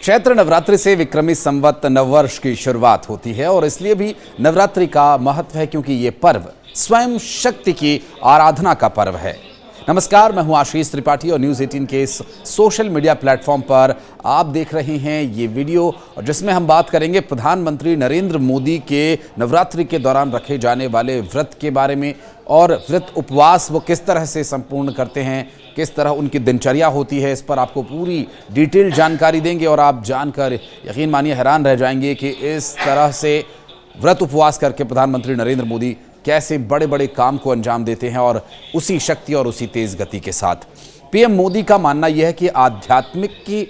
चैत्र नवरात्रि से विक्रमी संवत नववर्ष की शुरुआत होती है और इसलिए भी नवरात्रि का महत्व है क्योंकि ये पर्व स्वयं शक्ति की आराधना का पर्व है। नमस्कार, मैं हूं आशीष त्रिपाठी और न्यूज़ 18 के इस सोशल मीडिया प्लेटफॉर्म पर आप देख रहे हैं ये वीडियो, जिसमें हम बात करेंगे प्रधानमंत्री नरेंद्र मोदी के नवरात्रि के दौरान रखे जाने वाले व्रत के बारे में और व्रत उपवास वो किस तरह से संपूर्ण करते हैं, किस तरह उनकी दिनचर्या होती है। इस पर आपको पूरी डिटेल जानकारी देंगे और आप जानकर यकीन मानिए हैरान रह जाएंगे कि इस तरह से व्रत उपवास करके प्रधानमंत्री नरेंद्र मोदी कैसे बड़े बड़े काम को अंजाम देते हैं और उसी शक्ति और उसी तेज गति के साथ। पीएम मोदी का मानना यह है कि आध्यात्मिक की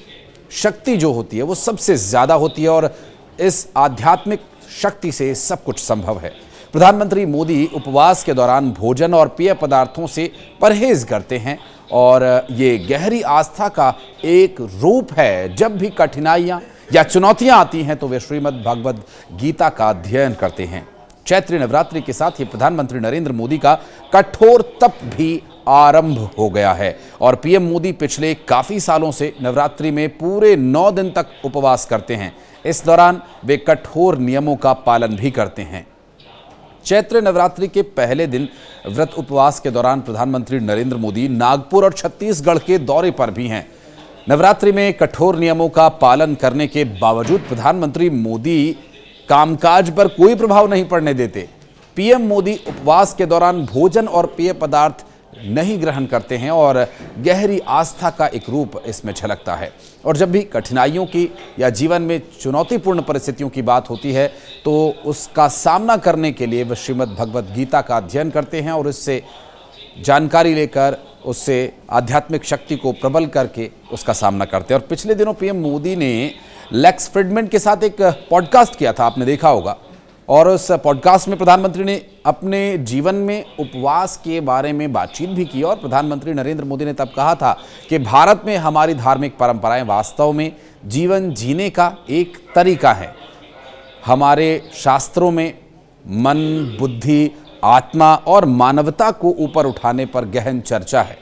शक्ति जो होती है वो सबसे ज़्यादा होती है और इस आध्यात्मिक शक्ति से सब कुछ संभव है। प्रधानमंत्री मोदी उपवास के दौरान भोजन और पेय पदार्थों से परहेज करते हैं और ये गहरी आस्था का एक रूप है। जब भी कठिनाइयाँ या चुनौतियाँ आती हैं तो वे श्रीमद् भगवद गीता का अध्ययन करते हैं। चैत्र नवरात्रि के साथ ही प्रधानमंत्री नरेंद्र मोदी का कठोर तप भी आरंभ हो गया है और पीएम मोदी पिछले काफी सालों से नवरात्रि में पूरे 9 दिन तक उपवास करते हैं। इस दौरान वे कठोर नियमों का पालन भी करते हैं। चैत्र नवरात्रि के पहले दिन व्रत उपवास के दौरान प्रधानमंत्री नरेंद्र मोदी नागपुर और छत्तीसगढ़ के दौरे पर भी हैं। नवरात्रि में कठोर नियमों का पालन करने के बावजूद प्रधानमंत्री मोदी कामकाज पर कोई प्रभाव नहीं पड़ने देते। पीएम मोदी उपवास के दौरान भोजन और पेय पदार्थ नहीं ग्रहण करते हैं और गहरी आस्था का एक रूप इसमें झलकता है। और जब भी कठिनाइयों की या जीवन में चुनौतीपूर्ण परिस्थितियों की बात होती है तो उसका सामना करने के लिए वे श्रीमद् भगवद गीता का अध्ययन करते हैं और इससे जानकारी लेकर उससे आध्यात्मिक शक्ति को प्रबल करके उसका सामना करते हैं। और पिछले दिनों पीएम मोदी ने लेक्स फ्रिडमैन के साथ एक पॉडकास्ट किया था, आपने देखा होगा, और उस पॉडकास्ट में प्रधानमंत्री ने अपने जीवन में उपवास के बारे में बातचीत भी की और प्रधानमंत्री नरेंद्र मोदी ने तब कहा था कि भारत में हमारी धार्मिक परंपराएं वास्तव में जीवन जीने का एक तरीका है। हमारे शास्त्रों में मन, बुद्धि, आत्मा और मानवता को ऊपर उठाने पर गहन चर्चा है।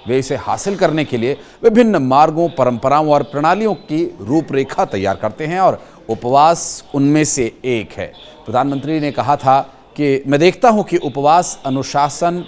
वे इसे हासिल करने के लिए विभिन्न मार्गों, परंपराओं और प्रणालियों की रूपरेखा तैयार करते हैं और उपवास उनमें से एक है। प्रधानमंत्री ने कहा था कि मैं देखता हूं कि उपवास अनुशासन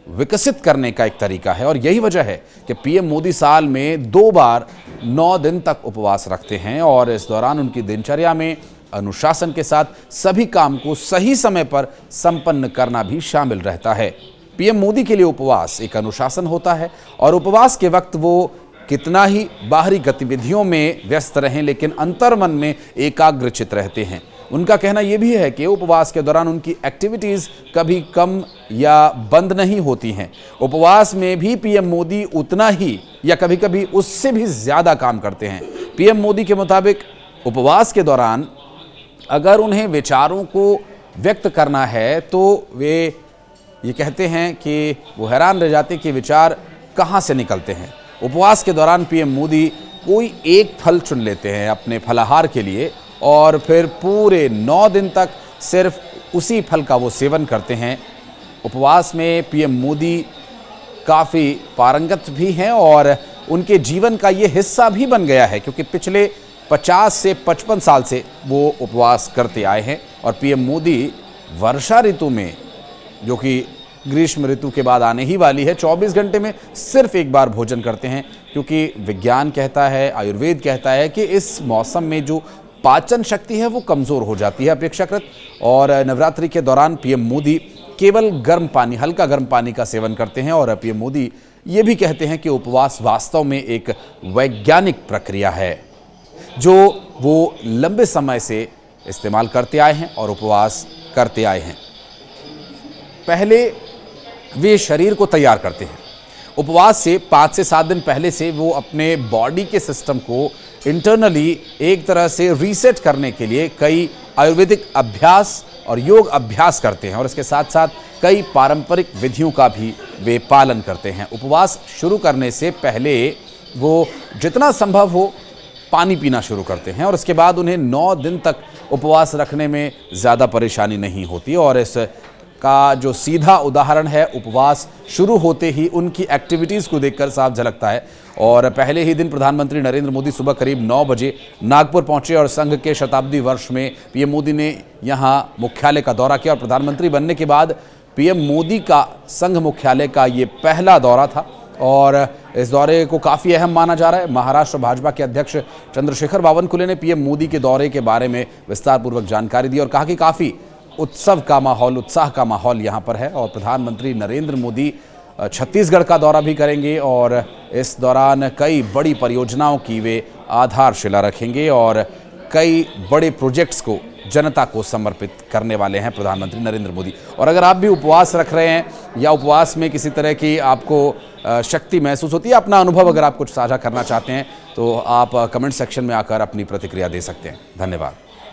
विकसित करने का एक तरीका है और यही वजह है कि पीएम मोदी साल में 2 बार 9 दिन तक उपवास रखते हैं और इस दौरान उनकी दिनचर्या में अनुशासन के साथ सभी काम को सही समय पर संपन्न करना भी शामिल रहता है। पीएम मोदी के लिए उपवास एक अनुशासन होता है और उपवास के वक्त वो कितना ही बाहरी गतिविधियों में व्यस्त रहें लेकिन अंतर्मन में एकाग्रचित रहते हैं। उनका कहना यह भी है कि उपवास के दौरान उनकी एक्टिविटीज़ कभी कम या बंद नहीं होती हैं। उपवास में भी पीएम मोदी उतना ही या कभी कभी उससे भी ज़्यादा काम करते हैं। पीएम मोदी के मुताबिक उपवास के दौरान अगर उन्हें विचारों को व्यक्त करना है तो वे ये कहते हैं कि वो हैरान रह जाते कि विचार कहाँ से निकलते हैं। उपवास के दौरान पीएम मोदी कोई एक फल चुन लेते हैं अपने फलाहार के लिए और फिर पूरे 9 दिन तक सिर्फ उसी फल का वो सेवन करते हैं। उपवास में पीएम मोदी काफ़ी पारंगत भी हैं और उनके जीवन का ये हिस्सा भी बन गया है क्योंकि पिछले 50 से 55 साल से वो उपवास करते आए हैं। और पीएम मोदी वर्षा ऋतु में, जो कि ग्रीष्म ऋतु के बाद आने ही वाली है, 24 घंटे में सिर्फ एक बार भोजन करते हैं क्योंकि विज्ञान कहता है, आयुर्वेद कहता है कि इस मौसम में जो पाचन शक्ति है वो कमज़ोर हो जाती है अपेक्षाकृत। और नवरात्रि के दौरान पीएम मोदी केवल गर्म पानी, हल्का गर्म पानी का सेवन करते हैं और पीएम मोदी ये भी कहते हैं कि उपवास वास्तव में एक वैज्ञानिक प्रक्रिया है जो वो लंबे समय से इस्तेमाल करते आए हैं और उपवास करते आए हैं। पहले वे शरीर को तैयार करते हैं। उपवास से 5 से 7 दिन पहले से वो अपने बॉडी के सिस्टम को इंटरनली एक तरह से रीसेट करने के लिए कई आयुर्वेदिक अभ्यास और योग अभ्यास करते हैं और इसके साथ साथ कई पारंपरिक विधियों का भी वे पालन करते हैं। उपवास शुरू करने से पहले वो जितना संभव हो पानी पीना शुरू करते हैं और उसके बाद उन्हें 9 दिन तक उपवास रखने में ज़्यादा परेशानी नहीं होती और इस का जो सीधा उदाहरण है उपवास शुरू होते ही उनकी एक्टिविटीज़ को देखकर साफ झलकता है। और पहले ही दिन प्रधानमंत्री नरेंद्र मोदी सुबह करीब 9 बजे नागपुर पहुंचे और संघ के शताब्दी वर्ष में पीएम मोदी ने यहां मुख्यालय का दौरा किया। और प्रधानमंत्री बनने के बाद पीएम मोदी का संघ मुख्यालय का ये पहला दौरा था और इस दौरे को काफ़ी अहम माना जा रहा है। महाराष्ट्र भाजपा के अध्यक्ष चंद्रशेखर बावनकुले ने पीएम मोदी के दौरे के बारे में विस्तारपूर्वक जानकारी दी और कहा कि काफ़ी उत्सव का माहौल, उत्साह का माहौल यहाँ पर है। और प्रधानमंत्री नरेंद्र मोदी छत्तीसगढ़ का दौरा भी करेंगे और इस दौरान कई बड़ी परियोजनाओं की वे आधारशिला रखेंगे और कई बड़े प्रोजेक्ट्स को जनता को समर्पित करने वाले हैं प्रधानमंत्री नरेंद्र मोदी। और अगर आप भी उपवास रख रहे हैं या उपवास में किसी तरह की आपको शक्ति महसूस होती है, अपना अनुभव अगर आप कुछ साझा करना चाहते हैं तो आप कमेंट सेक्शन में आकर अपनी प्रतिक्रिया दे सकते हैं। धन्यवाद।